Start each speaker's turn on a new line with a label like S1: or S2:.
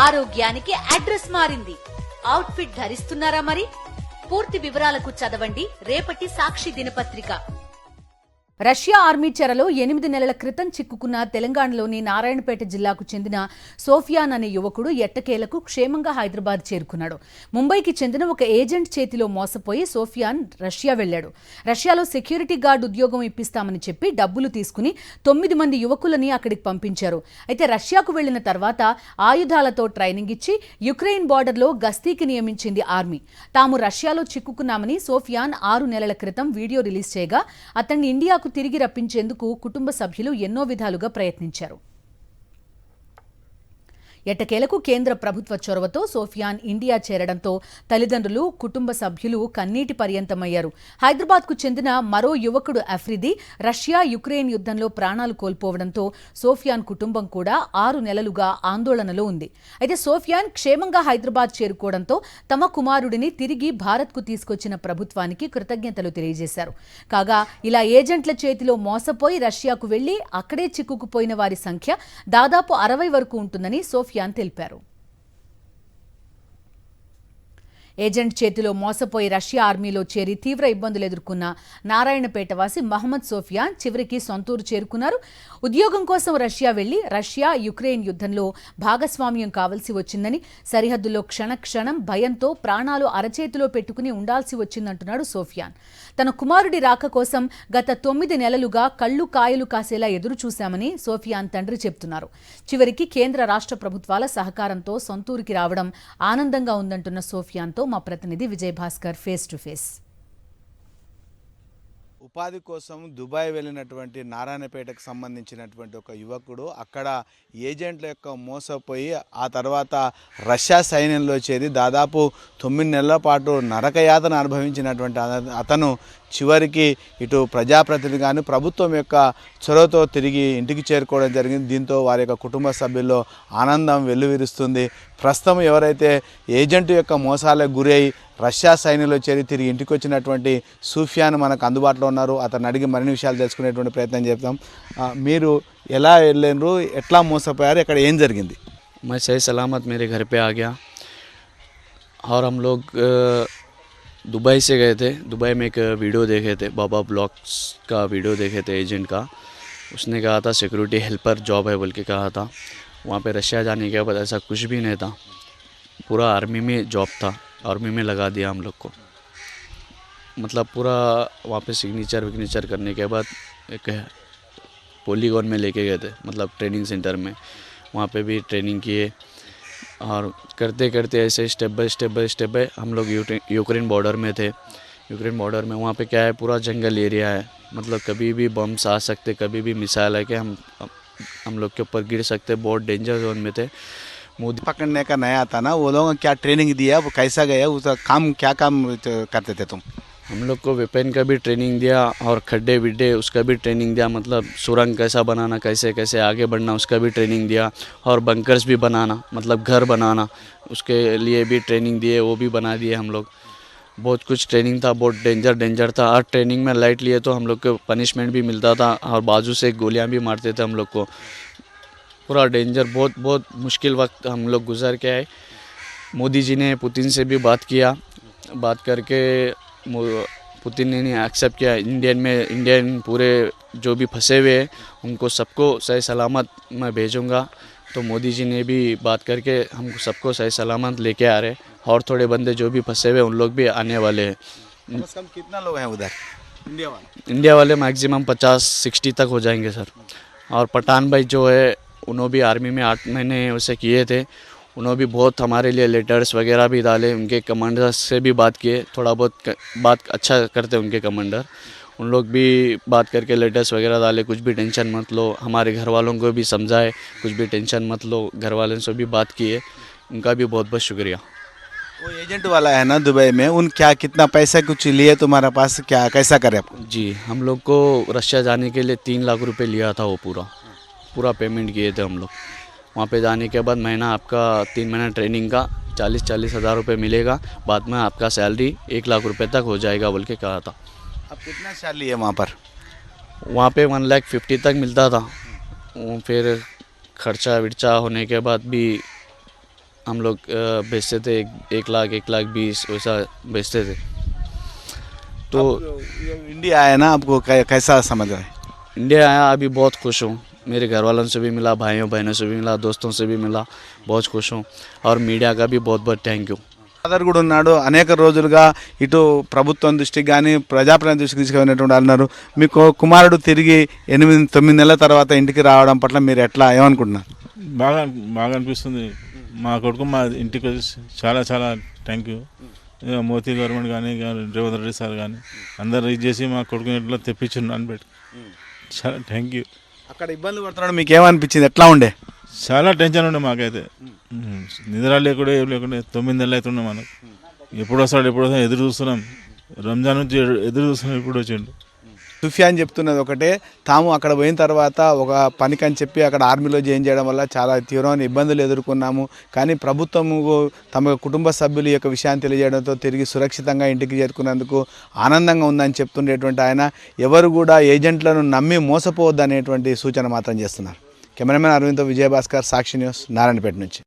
S1: ఆరోగ్యానికి అడ్రస్ మారింది. Out fit ధరిస్తున్నారా మరి? పూర్తి వివరాలకు చదవండి రేపటి సాక్షి దినపత్రిక. రష్యా ఆర్మీ చెరలో 8 నెలల క్రితం చిక్కుకున్న తెలంగాణలోని నారాయణపేట జిల్లాకు చెందిన సోఫియాన్ అనే యువకుడు ఎట్టకేలకు క్షేమంగా హైదరాబాద్ చేరుకున్నాడు. ముంబైకి చెందిన ఒక ఏజెంట్ చేతిలో మోసపోయి సోఫియాన్ రష్యా వెళ్లాడు. రష్యాలో సెక్యూరిటీ గార్డ్ ఉద్యోగం ఇప్పిస్తామని చెప్పి డబ్బులు తీసుకుని 9 మంది యువకులని అక్కడికి పంపించారు. అయితే రష్యాకు వెళ్లిన తర్వాత ఆయుధాలతో ట్రైనింగ్ ఇచ్చి యుక్రెయిన్ బార్డర్లో గస్తీకి నియమించింది ఆర్మీ. తాము రష్యాలో చిక్కుకున్నామని సోఫియాన్ 6 నెలల క్రితం వీడియో రిలీజ్ చేయగా అతన్ని ఇండియాకు తిరిగి రప్పించేందుకు కుటుంబ సభ్యులు ఎన్నో విధాలుగా ప్రయత్నించారు. ఎట్టకేలకు కేంద్ర ప్రభుత్వ చొరవతో సోఫియాన్ ఇండియా చేరడంతో తల్లిదండ్రులు, కుటుంబ సభ్యులు కన్నీటి పర్యంతమయ్యారు. హైదరాబాద్కు చెందిన మరో యువకుడు అఫ్రిది రష్యా యుక్రెయిన్ యుద్ధంలో ప్రాణాలు కోల్పోవడంతో సోఫియాన్ కుటుంబం కూడా 6 నెలలుగా ఆందోళనలో ఉంది. అయితే సోఫియాన్ క్షేమంగా హైదరాబాద్ చేరుకోవడంతో తమ కుమారుడిని తిరిగి భారత్కు తీసుకొచ్చిన ప్రభుత్వానికి కృతజ్ఞతలు తెలియజేశారు. కాగా ఇలా ఏజెంట్ల చేతిలో మోసపోయి రష్యాకు వెళ్లి అక్కడే చిక్కుకుపోయిన వారి సంఖ్య దాదాపు 60 వరకు ఉంటుందని సోఫియాన్ తెలిపారు. ఏజెంట్ చేతిలో మోసపోయి రష్యా ఆర్మీలో చేరి తీవ్ర ఇబ్బందులు ఎదుర్కొన్న నారాయణపేట వాసి మహమ్మద్ సోఫియాన్ చివరికి సొంతూరు చేరుకున్నారు. ఉద్యోగం కోసం రష్యా వెళ్లి రష్యా యుక్రెయిన్ యుద్ధంలో భాగస్వామ్యం కావాల్సి వచ్చిందని, సరిహద్దులో క్షణక్షణం భయంతో ప్రాణాలు అరచేతిలో పెట్టుకుని ఉండాల్సి వచ్చిందంటున్నాడు సోఫియాన్. తన కుమారుడి రాక కోసం గత 9 నెలలుగా కళ్ళు కాయలు కాసేలా ఎదురు చూశామని సోఫియాన్ తండ్రి చెప్తున్నారు. చివరికి కేంద్ర రాష్ట్ర ప్రభుత్వాల సహకారంతో సొంతూరికి రావడం ఆనందంగా ఉందంటున్న సోఫియాన్తో మా ప్రతినిధి Vijay Bhaskar face to face.
S2: ఉపాధి కోసం దుబాయ్ వెళ్ళినటువంటి నారాయణపేటకు సంబంధించినటువంటి ఒక యువకుడు అక్కడ ఏజెంట్ల యొక్క మోసపోయి ఆ తర్వాత రష్యా సైన్యంలో చేరి దాదాపు 9 నెలల పాటు నరకయాతన అనుభవించినటువంటి అతను చివరికి ఇటు ప్రజాప్రతినిధి కానీ ప్రభుత్వం యొక్క చొరవతో తిరిగి ఇంటికి చేరుకోవడం జరిగింది. దీంతో వారి యొక్క కుటుంబ సభ్యుల్లో ఆనందం వెల్లువిరుస్తుంది. ప్రస్తుతం ఎవరైతే ఏజెంట్ యొక్క మోసాలకు గురై రష్యా సైన్యంలో చేరి తిరిగి ఇంటికి వచ్చినటువంటి సోఫియాన్ మనకు అందుబాటులో ఉన్నారు. అతను అడిగి మరిన్ని విషయాలు తెలుసుకునేటువంటి ప్రయత్నం చేద్దాం. మీరు ఎలా వెళ్ళారు, ఎట్లా మోసపోయారు, ఇక్కడ ఏం జరిగింది?
S3: मैं सही सलामत मेरे घर पे आ गया और हम लोग दुबई से गए थे. दुबई में एक वीडियो देखे थे, बाबा ब्लॉग्स का वीडियो देखे थे एजेंट का. उसने कहा था सिक्योरिटी हेल्पर जॉब है बोल के कहा था. वहाँ पे रशिया जाने के बाद ऐसा कुछ भी नहीं था, पूरा आर्मी में जॉब था. आर्मी में लगा दिया हम लोग को, मतलब पूरा वहाँ पे सिग्नेचर करने के बाद एक पॉलीगॉन में लेके गए थे, मतलब ट्रेनिंग सेंटर में. वहाँ पे भी ट्रेनिंग किए और करते करते ऐसे स्टेप बाय हम लोग यूक्रेन बॉर्डर में थे. यूक्रेन बॉर्डर में वहाँ पे क्या है, पूरा जंगल एरिया है, मतलब कभी भी बम्स आ सकते, कभी भी मिसाइल है कि हम लोग के ऊपर गिर सकते. बहुत डेंजर जोन में थे.
S2: मोदी पकड़ने का नया था ना, वो लोगों क्या ट्रेनिंग दिया, वो कैसा गया, उसका क्या काम करते थे तुम?
S3: हम लोग को वेपन का भी ट्रेनिंग दिया और खड्डे विड्डे उसका भी ट्रेनिंग दिया, मतलब सुरंग कैसा बनाना, कैसे कैसे आगे बढ़ना उसका भी ट्रेनिंग दिया. और बंकर्स भी बनाना, मतलब घर बनाना, उसके लिए भी ट्रेनिंग दिए, वो भी बना दिए हम लोग. बहुत कुछ ट्रेनिंग था, बहुत डेंजर था. हर ट्रेनिंग में लाइट लिए तो हम लोग को पनिशमेंट भी मिलता था और बाजू से गोलियां भी मारते थे हम लोग को. पूरा डेंजर, बहुत मुश्किल वक्त हम लोग गुजर के आए. मोदी जी ने पुतिन से भी बात किया, बात करके पुतिन ने एक्सेप्ट किया. इंडियन पूरे जो भी फंसे हुए हैं उनको सबको सही सलामत मैं भेजूँगा. तो मोदी जी ने भी बात करके हमको सबको सही सलामत लेके आ रहे. और थोड़े बंदे जो भी फंसे हुए उन लोग भी आने वाले हैं.
S2: कम कितना लोग हैं उधर
S3: इंडिया वाले मैक्सिमम 50-60 तक हो जाएंगे सर. और पठान भाई जो है उन्होंने भी आर्मी में 8 महीने उसे किए थे. उन्होंने भी बहुत हमारे लिए लेटर्स वगैरह भी डाले. उनके कमांडर से भी बात किए, थोड़ा बहुत बात अच्छा करते उनके कमांडर. उन लोग भी बात करके लेटर्स वगैरह डाले, कुछ भी टेंशन मत लो. हमारे घर वालों को भी समझाए, कुछ भी टेंशन मत लो. घर वालों से भी बात किए, उनका भी बहुत बहुत शुक्रिया.
S2: वो एजेंट वाला है ना दुबई में, उन क्या कितना पैसा कुछ लिए तुम्हारे पास, क्या कैसा करे आपको?
S3: जी, हम लोग को रशिया जाने के लिए 3 लाख रुपए लिया था. वो पूरा पेमेंट किए थे हम लोग. वहाँ पे जाने के बाद महीना आपका 3 महीना ट्रेनिंग का 40-40 हज़ार रुपये मिलेगा. बाद में आपका सैलरी 1 लाख रुपए तक हो जाएगा बोल के कहा था.
S2: अब कितना सैलरी है वहाँ पर?
S3: वहाँ पे 1,50,000 तक मिलता था. फिर खर्चा विर्चा होने के बाद भी हम लोग बेचते थे 1 लाख 1,20,000 वैसा बेचते थे। तो
S2: ये इंडिया आया ना, आपको कैसा समझ रहा है?
S3: इंडिया आया, अभी बहुत खुश हूँ। मेरे घर वालों से भी मिला, भाइयों बहनों से भी मिला, दोस्तों से भी मिला, बहुत खुश हूँ। और मीडिया का भी बहुत बहुत थैंक यू।
S2: ఫాదర్ కూడా ఉన్నాడు, అనేక రోజులుగా ఇటు ప్రభుత్వం దృష్టికి కానీ ప్రజాప్రతినిధి దృష్టికి తీసుకున్నటువంటి అన్నారు. మీకు కుమారుడు తిరిగి 8-9 నెలల తర్వాత ఇంటికి రావడం పట్ల మీరు ఎట్లా ఏమనుకుంటున్నారు?
S4: బాగా బాగా అనిపిస్తుంది. మా కొడుకు మా ఇంటికి వచ్చి చాలా చాలా థ్యాంక్ యూ. మోదీ గవర్నమెంట్ కానీ రేవంత్ రెడ్డి సార్ కానీ అందరు ఇది చేసి మా కొడుకుని ఇట్లా తెప్పించండి అని పెట్టి చాలా థ్యాంక్ యూ.
S2: అక్కడ ఇబ్బంది పడుతున్నాడు, మీకు ఏమనిపించింది, ఎట్లా ఉండే?
S4: చాలా టెన్షన్ ఉండే మాకైతే. నిద్ర లేకుండా ఏం లేకుండా 9 నెలలు అవుతుండే మనకు. ఎప్పుడు వస్తాడు ఎదురు చూస్తున్నాం. రంజాన్ నుంచి ఎదురు చూస్తున్నాం, ఇప్పుడు వచ్చిండు.
S2: సుఫియాన్ చెప్తున్నది ఒకటే, తాము అక్కడ పోయిన తర్వాత ఒక పనికని చెప్పి అక్కడ ఆర్మీలో జాయిన్ చేయడం వల్ల చాలా తీవ్రమైన ఇబ్బందులు ఎదుర్కొన్నాము. కానీ ప్రభుత్వము తమ కుటుంబ సభ్యులు యొక్క విషయాన్ని తెలియజేయడంతో తిరిగి సురక్షితంగా ఇంటికి చేరుకున్నందుకు ఆనందంగా ఉందని చెప్తుండేటువంటి ఆయన ఎవరు కూడా ఏజెంట్లను నమ్మి మోసపోవద్దనేటువంటి సూచన మాత్రం చేస్తున్నారు. కెమెరామెన్ అరవింద్తో విజయభాస్కర్, సాక్షి న్యూస్, నారాయణపేట నుంచి.